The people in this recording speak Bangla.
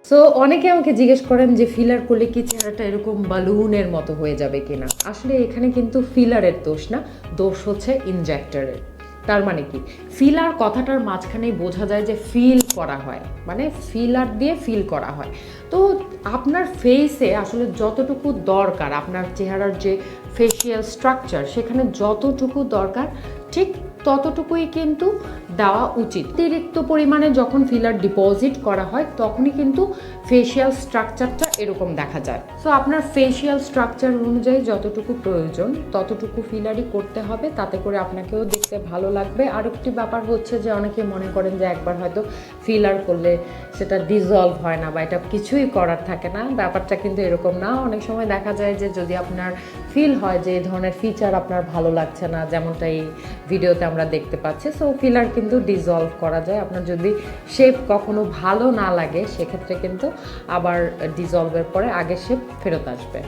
সো অনেকে আমাকে জিজ্ঞেস করেন যে ফিলার করলে কি চেহারাটা এরকম বালুনের মতো হয়ে যাবে কিনা। আসলে এখানে কিন্তু ফিলারের দোষ না, দোষ হচ্ছে ইনজেক্টরের। তার মানে কি, ফিলার কথাটার মাঝখানেই বোঝা যায় যে ফিল করা হয়, মানে ফিলার দিয়ে ফিল করা হয়। তো আপনার ফেসে আসলে যতটুকু দরকার, আপনার চেহারার যে ফেসিয়াল স্ট্রাকচার সেখানে যতটুকু দরকার ঠিক ততটুকুই কিন্তু দেওয়া উচিত। অতিরিক্ত পরিমাণে যখন ফিলার ডিপোজিট করা হয় তখনই কিন্তু ফেসিয়াল স্ট্রাকচারটা এরকম দেখা যায়। সো আপনার ফেসিয়াল স্ট্রাকচার অনুযায়ী যতটুকু প্রয়োজন ততটুকু ফিলারই করতে হবে, তাতে করে আপনাকেও দেখতে ভালো লাগবে। আর একটি ব্যাপার হচ্ছে যে অনেকে মনে করেন যে একবার হয়তো ফিলার করলে সেটা ডিজলভ হয় না বা এটা কিছুই করার থাকে না। ব্যাপারটা কিন্তু এরকম না। অনেক সময় দেখা যায় যে যদি আপনার ফিল হয় যে এই ধরনের ফিচার আপনার ভালো লাগছে না, যেমনটা এই ভিডিওতে আমরা দেখতে পাচ্ছি, সো ফিলার কিন্তু ডিজলভ করা যায়। আপনার যদি শেপ কখনো ভালো না লাগে সেক্ষেত্রে কিন্তু আবার ডিজলভের পরে আগের শেপ ফেরত আসবে।